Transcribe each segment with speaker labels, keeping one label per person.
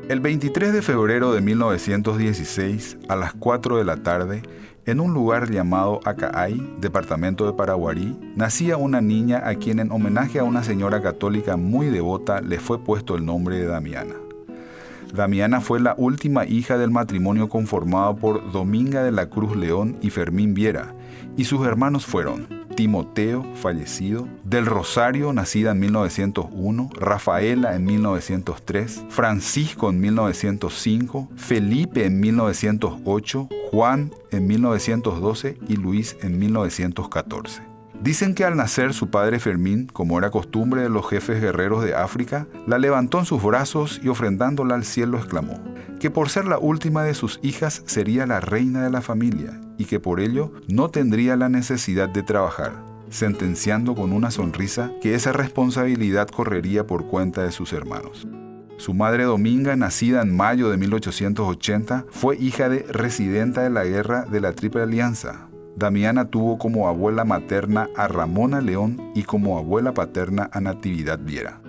Speaker 1: El 23 de febrero de 1916, a las 4 de la tarde, en un lugar llamado Acaay, departamento de Paraguarí, nacía una niña a quien en homenaje a una señora católica muy devota le fue puesto el nombre de Damiana. Damiana fue la última hija del matrimonio conformado por Dominga de la Cruz León y Fermín Viera, y sus hermanos fueron Timoteo, fallecido, Del Rosario, nacida en 1901, Rafaela en 1903, Francisco en 1905, Felipe en 1908, Juan en 1912 y Luis en 1914. Dicen que al nacer su padre Fermín, como era costumbre de los jefes guerreros de África, la levantó en sus brazos y ofrendándola al cielo exclamó que por ser la última de sus hijas sería la reina de la familia y que por ello no tendría la necesidad de trabajar, sentenciando con una sonrisa que esa responsabilidad correría por cuenta de sus hermanos. Su madre Dominga, nacida en mayo de 1880, fue hija de residenta de la guerra de la Triple Alianza. Damiana tuvo como abuela materna a Ramona León y como abuela paterna a Natividad Viera.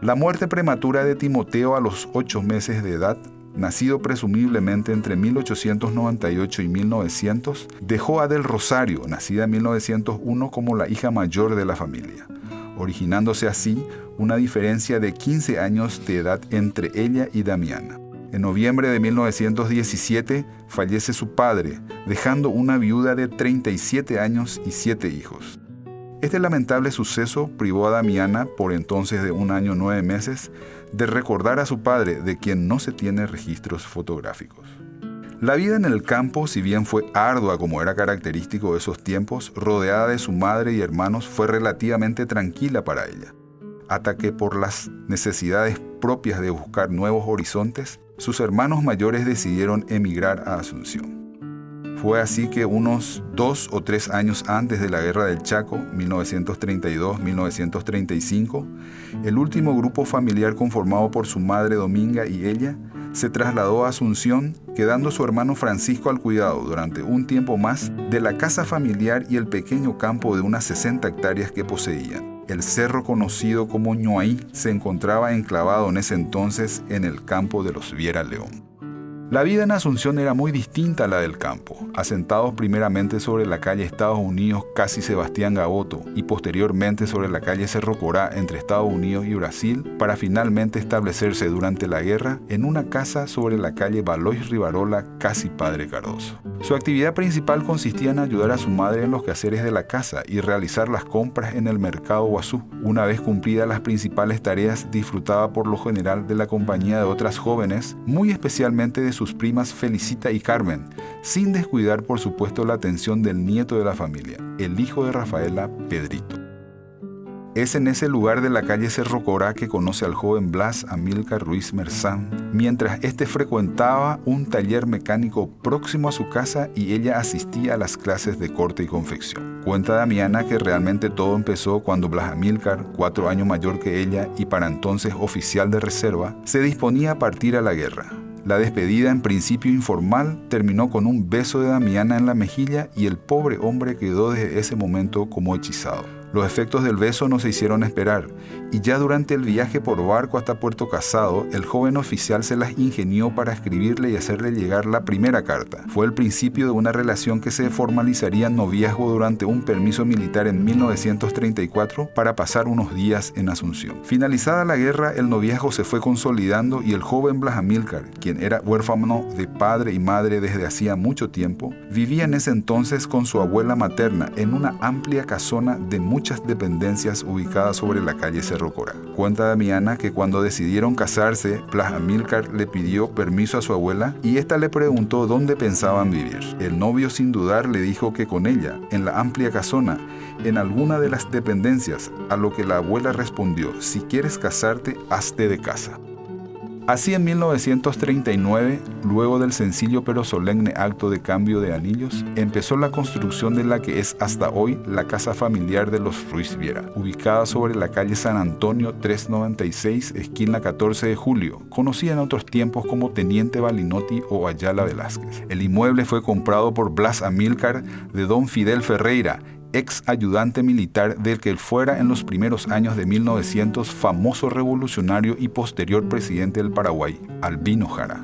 Speaker 1: La muerte prematura de Timoteo a los 8 meses de edad, nacido presumiblemente entre 1898 y 1900, dejó a Del Rosario, nacida en 1901, como la hija mayor de la familia, originándose así una diferencia de 15 años de edad entre ella y Damiana. En noviembre de 1917 fallece su padre, dejando una viuda de 37 años y 7 hijos. Este lamentable suceso privó a Damiana, por entonces de 1 año 9 meses, de recordar a su padre, de quien no se tiene registros fotográficos. La vida en el campo, si bien fue ardua como era característico de esos tiempos, rodeada de su madre y hermanos, fue relativamente tranquila para ella, hasta que por las necesidades propias de buscar nuevos horizontes, sus hermanos mayores decidieron emigrar a Asunción. Fue así que unos 2 o 3 años antes de la Guerra del Chaco, 1932-1935, el último grupo familiar conformado por su madre Dominga y ella se trasladó a Asunción, quedando su hermano Francisco al cuidado durante un tiempo más de la casa familiar y el pequeño campo de unas 60 hectáreas que poseían. El cerro conocido como Ñuaí se encontraba enclavado en ese entonces en el campo de los Viera León. La vida en Asunción era muy distinta a la del campo, asentados primeramente sobre la calle Estados Unidos casi Sebastián Gaboto y posteriormente sobre la calle Cerro Corá entre Estados Unidos y Brasil para finalmente establecerse durante la guerra en una casa sobre la calle Valois Rivarola casi Padre Cardoso. Su actividad principal consistía en ayudar a su madre en los quehaceres de la casa y realizar las compras en el mercado Guazú. Una vez cumplidas las principales tareas, disfrutaba por lo general de la compañía de otras jóvenes, muy especialmente de sus primas Felicita y Carmen, sin descuidar por supuesto la atención del nieto de la familia, el hijo de Rafaela, Pedrito. Es en ese lugar de la calle Cerro Corá que conoce al joven Blas Amílcar Ruiz Merzán, mientras éste frecuentaba un taller mecánico próximo a su casa y ella asistía a las clases de corte y confección. Cuenta Damiana que realmente todo empezó cuando Blas Amílcar, 4 años mayor que ella y para entonces oficial de reserva, se disponía a partir a la guerra. La despedida, en principio informal, terminó con un beso de Damiana en la mejilla y el pobre hombre quedó desde ese momento como hechizado. Los efectos del beso no se hicieron esperar, y ya durante el viaje por barco hasta Puerto Casado, el joven oficial se las ingenió para escribirle y hacerle llegar la primera carta. Fue el principio de una relación que se formalizaría en noviazgo durante un permiso militar en 1934 para pasar unos días en Asunción. Finalizada la guerra, el noviazgo se fue consolidando y el joven Blas Amílcar, quien era huérfano de padre y madre desde hacía mucho tiempo, vivía en ese entonces con su abuela materna en una amplia casona de muchas dependencias ubicadas sobre la calle Cerro Corá. Cuenta Damiana que cuando decidieron casarse, Blas Amílcar le pidió permiso a su abuela y ésta le preguntó dónde pensaban vivir. El novio sin dudar le dijo que con ella, en la amplia casona, en alguna de las dependencias, a lo que la abuela respondió: si quieres casarte, hazte de casa. Así en 1939, luego del sencillo pero solemne acto de cambio de anillos, empezó la construcción de la que es hasta hoy la casa familiar de los Ruiz Viera, ubicada sobre la calle San Antonio 396, esquina 14 de julio, conocida en otros tiempos como Teniente Balinotti o Ayala Velázquez. El inmueble fue comprado por Blas Amílcar de don Fidel Ferreira, ex ayudante militar del que fuera en los primeros años de 1900 famoso revolucionario y posterior presidente del Paraguay, Albino Jara.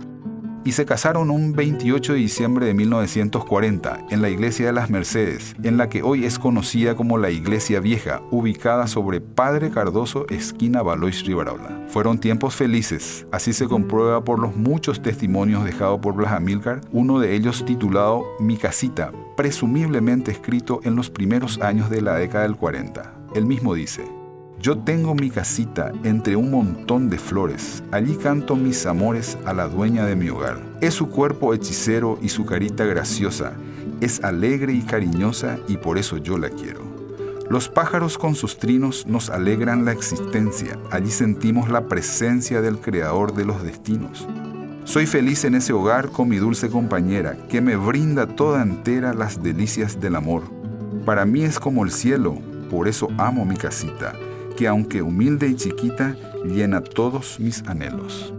Speaker 1: Y se casaron un 28 de diciembre de 1940 en la iglesia de las Mercedes, en la que hoy es conocida como la Iglesia Vieja, ubicada sobre Padre Cardoso, esquina Valois Rivarola. Fueron tiempos felices, así se comprueba por los muchos testimonios dejados por Blas Amílcar, uno de ellos titulado Mi casita, presumiblemente escrito en los primeros años de la década del 40. Él mismo dice: yo tengo mi casita entre un montón de flores, allí canto mis amores a la dueña de mi hogar. Es su cuerpo hechicero y su carita graciosa, es alegre y cariñosa y por eso yo la quiero. Los pájaros con sus trinos nos alegran la existencia, allí sentimos la presencia del creador de los destinos. Soy feliz en ese hogar con mi dulce compañera, que me brinda toda entera las delicias del amor. Para mí es como el cielo, por eso amo mi casita, que aunque humilde y chiquita, llena todos mis anhelos.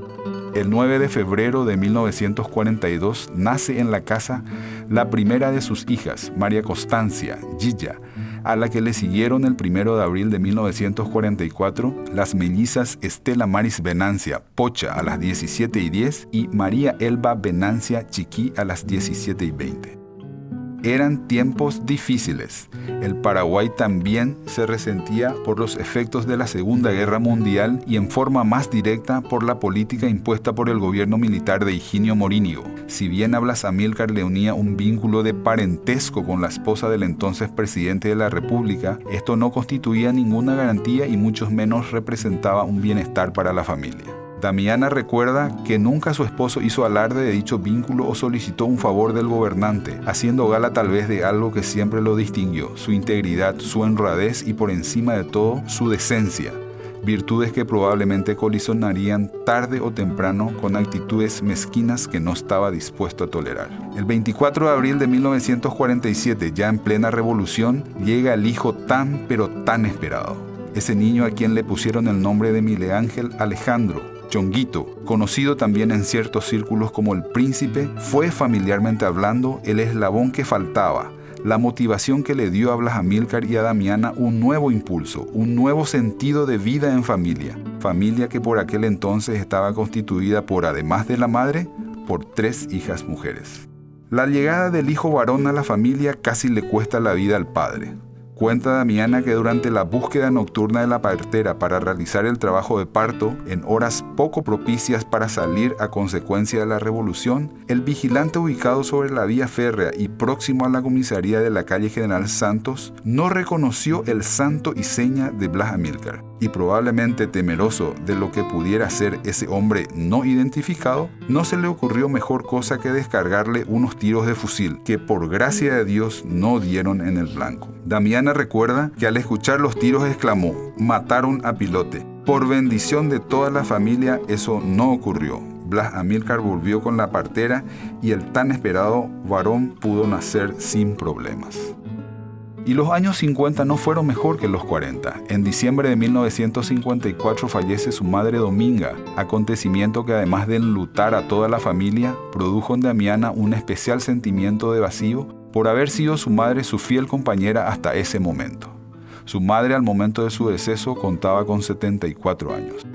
Speaker 1: El 9 de febrero de 1942 nace en la casa la primera de sus hijas, María Constancia, Gilla, a la que le siguieron el 1 de abril de 1944 las mellizas Estela Maris Venancia, Pocha, a las 17:10 y María Elba Venancia Chiquí a las 17:20. Eran tiempos difíciles. El Paraguay también se resentía por los efectos de la Segunda Guerra Mundial y en forma más directa por la política impuesta por el gobierno militar de Higinio Morínigo. Si bien a Blas Amílcar le unía un vínculo de parentesco con la esposa del entonces presidente de la República, esto no constituía ninguna garantía y mucho menos representaba un bienestar para la familia. Damiana recuerda que nunca su esposo hizo alarde de dicho vínculo o solicitó un favor del gobernante, haciendo gala tal vez de algo que siempre lo distinguió, su integridad, su honradez y por encima de todo, su decencia, virtudes que probablemente colisionarían tarde o temprano con actitudes mezquinas que no estaba dispuesto a tolerar. El 24 de abril de 1947, ya en plena revolución, llega el hijo tan pero tan esperado. Ese niño a quien le pusieron el nombre de Miguel Ángel Alejandro, Chonguito, conocido también en ciertos círculos como el príncipe, fue familiarmente hablando el eslabón que faltaba, la motivación que le dio a Blas Amílcar y a Damiana un nuevo impulso, un nuevo sentido de vida en familia. Familia que por aquel entonces estaba constituida por, además de la madre, por 3 hijas mujeres. La llegada del hijo varón a la familia casi le cuesta la vida al padre. Cuenta Damiana que durante la búsqueda nocturna de la partera para realizar el trabajo de parto, en horas poco propicias para salir a consecuencia de la revolución, el vigilante ubicado sobre la vía férrea y próximo a la comisaría de la calle General Santos no reconoció el santo y seña de Blas Amílcar. Y probablemente temeroso de lo que pudiera ser ese hombre no identificado, no se le ocurrió mejor cosa que descargarle unos tiros de fusil, que por gracia de Dios no dieron en el blanco. Damiana recuerda que al escuchar los tiros exclamó: «Mataron a Pilote». Por bendición de toda la familia, eso no ocurrió. Blas Amílcar volvió con la partera y el tan esperado varón pudo nacer sin problemas. Y los años 50 no fueron mejor que los 40. En diciembre de 1954 fallece su madre Dominga, acontecimiento que además de enlutar a toda la familia, produjo en Damiana un especial sentimiento de vacío por haber sido su madre su fiel compañera hasta ese momento. Su madre al momento de su deceso contaba con 74 años.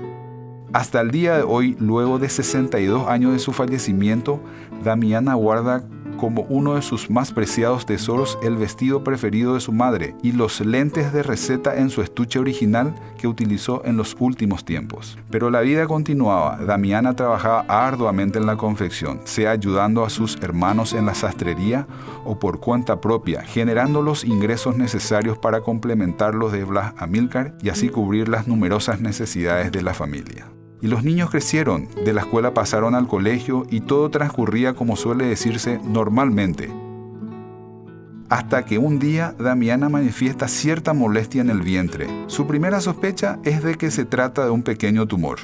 Speaker 1: Hasta el día de hoy, luego de 62 años de su fallecimiento, Damiana guarda como uno de sus más preciados tesoros el vestido preferido de su madre y los lentes de receta en su estuche original que utilizó en los últimos tiempos. Pero la vida continuaba. Damiana trabajaba arduamente en la confección, sea ayudando a sus hermanos en la sastrería o por cuenta propia, generando los ingresos necesarios para complementar los de Blas Amílcar y así cubrir las numerosas necesidades de la familia. Y los niños crecieron, de la escuela pasaron al colegio y todo transcurría como suele decirse normalmente. Hasta que un día Damiana manifiesta cierta molestia en el vientre. Su primera sospecha es de que se trata de un pequeño tumor.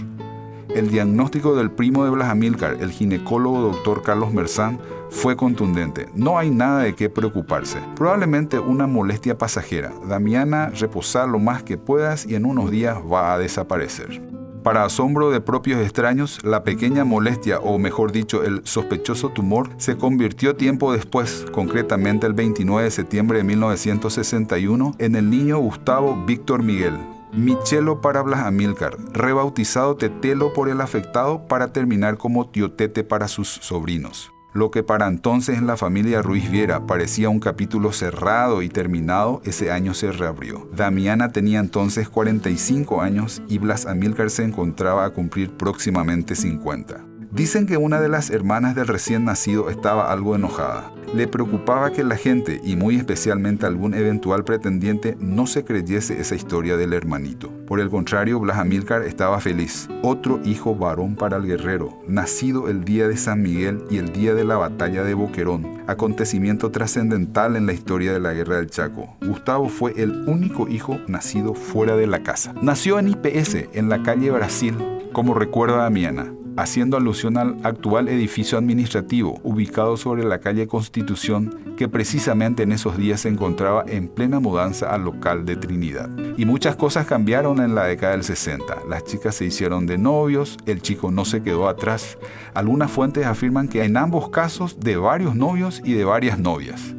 Speaker 1: El diagnóstico del primo de Blas Amílcar, el ginecólogo doctor Carlos Merzán, fue contundente. No hay nada de qué preocuparse. Probablemente una molestia pasajera. Damiana, reposa lo más que puedas y en unos días va a desaparecer. Para asombro de propios extraños, la pequeña molestia, o mejor dicho, el sospechoso tumor, se convirtió tiempo después, concretamente el 29 de septiembre de 1961, en el niño Gustavo Víctor Miguel, Michelo para Blas Amílcar, rebautizado Tetelo por el afectado para terminar como Tío Tete para sus sobrinos. Lo que para entonces en la familia Ruiz Viera parecía un capítulo cerrado y terminado, ese año se reabrió. Damiana tenía entonces 45 años y Blas Amílcar se encontraba a cumplir próximamente 50. Dicen que una de las hermanas del recién nacido estaba algo enojada. Le preocupaba que la gente, y muy especialmente algún eventual pretendiente, no se creyese esa historia del hermanito. Por el contrario, Blas Amílcar estaba feliz. Otro hijo varón para el guerrero, nacido el día de San Miguel y el día de la batalla de Boquerón, acontecimiento trascendental en la historia de la Guerra del Chaco. Gustavo fue el único hijo nacido fuera de la casa. Nació en IPS, en la calle Brasil, como recuerda Damiana, haciendo alusión al actual edificio administrativo ubicado sobre la calle Constitución, que precisamente en esos días se encontraba en plena mudanza al local de Trinidad. Y muchas cosas cambiaron en la década del 60. Las chicas se hicieron de novios, el chico no se quedó atrás. Algunas fuentes afirman que en ambos casos de varios novios y de varias novias.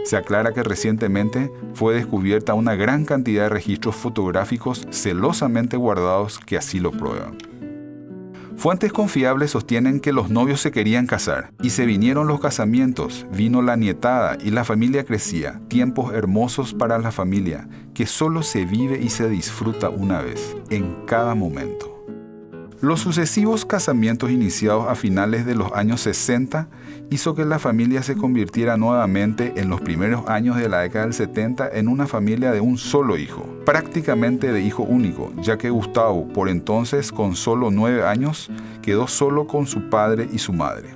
Speaker 1: Se aclara que recientemente fue descubierta una gran cantidad de registros fotográficos celosamente guardados que así lo prueban. Fuentes confiables sostienen que los novios se querían casar, y se vinieron los casamientos, vino la nietada y la familia crecía, tiempos hermosos para la familia, que solo se vive y se disfruta una vez, en cada momento. Los sucesivos casamientos iniciados a finales de los años 60 hizo que la familia se convirtiera nuevamente en los primeros años de la década del 70 en una familia de un solo hijo, prácticamente de hijo único, ya que Gustavo, por entonces con solo 9 años, quedó solo con su padre y su madre.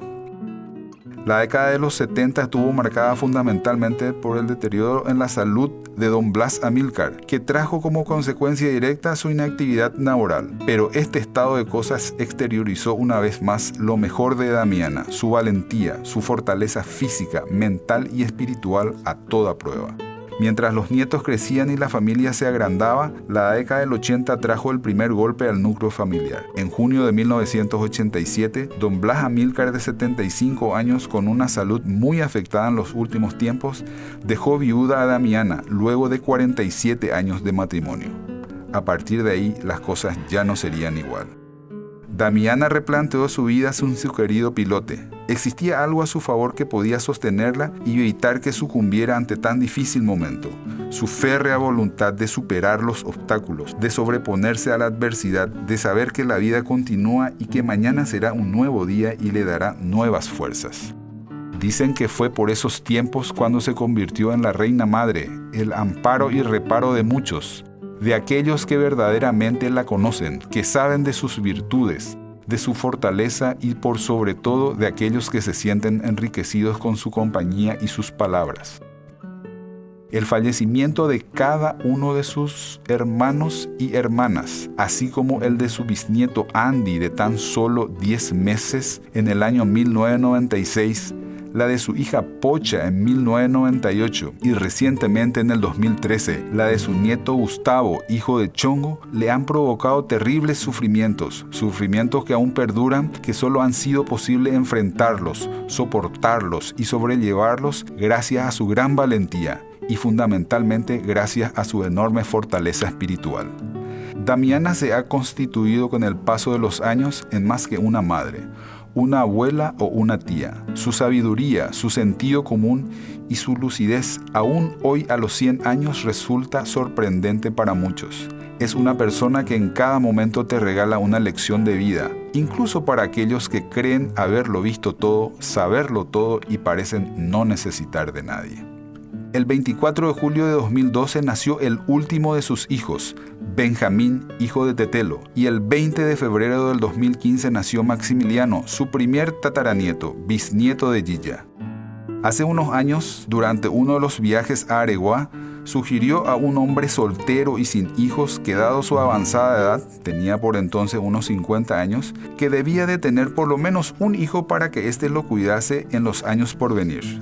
Speaker 1: La década de los 70 estuvo marcada fundamentalmente por el deterioro en la salud de don Blas Amílcar, que trajo como consecuencia directa su inactividad laboral. Pero este estado de cosas exteriorizó una vez más lo mejor de Damiana, su valentía, su fortaleza física, mental y espiritual a toda prueba. Mientras los nietos crecían y la familia se agrandaba, la década del 80 trajo el primer golpe al núcleo familiar. En junio de 1987, don Blas Amílcar, de 75 años, con una salud muy afectada en los últimos tiempos, dejó viuda a Damiana luego de 47 años de matrimonio. A partir de ahí, las cosas ya no serían igual. Damiana replanteó su vida sin su querido pilote. Existía algo a su favor que podía sostenerla y evitar que sucumbiera ante tan difícil momento. Su férrea voluntad de superar los obstáculos, de sobreponerse a la adversidad, de saber que la vida continúa y que mañana será un nuevo día y le dará nuevas fuerzas. Dicen que fue por esos tiempos cuando se convirtió en la reina madre, el amparo y reparo de muchos, de aquellos que verdaderamente la conocen, que saben de sus virtudes, de su fortaleza y por sobre todo de aquellos que se sienten enriquecidos con su compañía y sus palabras. El fallecimiento de cada uno de sus hermanos y hermanas, así como el de su bisnieto Andy de tan solo 10 meses en el año 1996, la de su hija Pocha en 1998 y recientemente en el 2013, la de su nieto Gustavo, hijo de Chongo, le han provocado terribles sufrimientos que aún perduran, que solo han sido posible enfrentarlos, soportarlos y sobrellevarlos gracias a su gran valentía y fundamentalmente gracias a su enorme fortaleza espiritual. Damiana se ha constituido con el paso de los años en más que una madre, una abuela o una tía. Su sabiduría, su sentido común y su lucidez aún hoy a los 100 años resulta sorprendente para muchos. Es una persona que en cada momento te regala una lección de vida, incluso para aquellos que creen haberlo visto todo, saberlo todo y parecen no necesitar de nadie. El 24 de julio de 2012 nació el último de sus hijos, Benjamín, hijo de Tetelo, y el 20 de febrero del 2015 nació Maximiliano, su primer tataranieto, bisnieto de Gilla. Hace unos años, durante uno de los viajes a Areguá, sugirió a un hombre soltero y sin hijos que, dado su avanzada edad, tenía por entonces unos 50 años, que debía de tener por lo menos un hijo para que éste lo cuidase en los años por venir.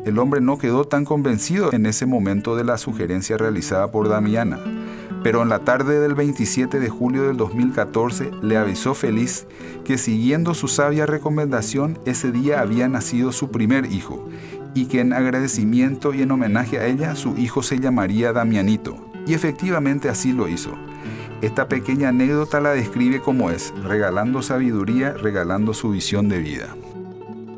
Speaker 1: El hombre no quedó tan convencido en ese momento de la sugerencia realizada por Damiana. pero en la tarde del 27 de julio del 2014 le avisó feliz que siguiendo su sabia recomendación, ese día había nacido su primer hijo y que en agradecimiento y en homenaje a ella, su hijo se llamaría Damianito. Y efectivamente así lo hizo. Esta pequeña anécdota la describe como es, regalando sabiduría, regalando su visión de vida.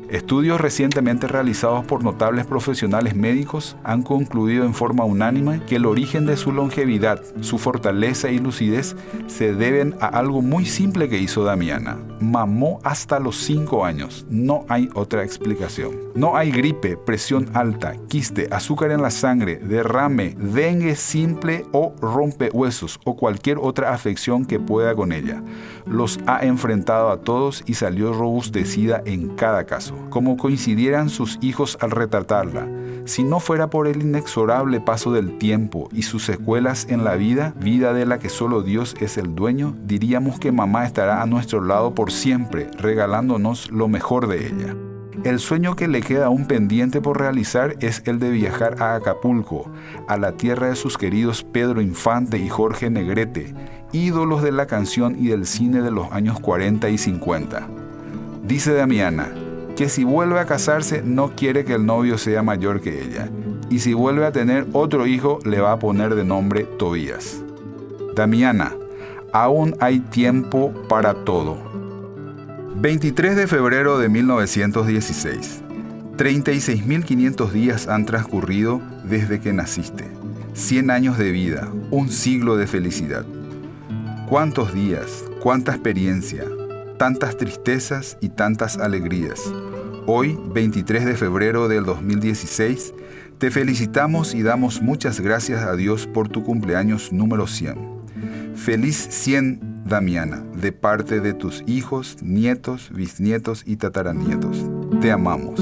Speaker 1: Estudios recientemente realizados por notables profesionales médicos han concluido en forma unánime que el origen de su longevidad, su fortaleza y lucidez se deben a algo muy simple que hizo Damiana. Mamó hasta los 5 años. No hay otra explicación. No hay gripe, presión alta, quiste, azúcar en la sangre, derrame, dengue simple o rompehuesos o cualquier otra afección que pueda con ella. Los ha enfrentado a todos y salió robustecida en cada caso. Como coincidieran sus hijos al retratarla, si no fuera por el inexorable paso del tiempo y sus secuelas en la vida de la que solo Dios es el dueño, diríamos que mamá estará a nuestro lado por siempre, regalándonos lo mejor de ella. El sueño que le queda aún pendiente por realizar es el de viajar a Acapulco, a la tierra de sus queridos Pedro Infante y Jorge Negrete, ídolos de la canción y del cine de los años 40 y 50. Dice Damiana que si vuelve a casarse no quiere que el novio sea mayor que ella, y si vuelve a tener otro hijo le va a poner de nombre Tobías. Damiana, aún hay tiempo para todo. 23 de febrero de 1916. 36.500 días han transcurrido desde que naciste. 100 años de vida, un siglo de felicidad. ¿Cuántos días, cuánta experiencia, tantas tristezas y tantas alegrías? Hoy, 23 de febrero del 2016, te felicitamos y damos muchas gracias a Dios por tu cumpleaños número 100. Feliz 100, Damiana, de parte de tus hijos, nietos, bisnietos y tataranietos. Te amamos.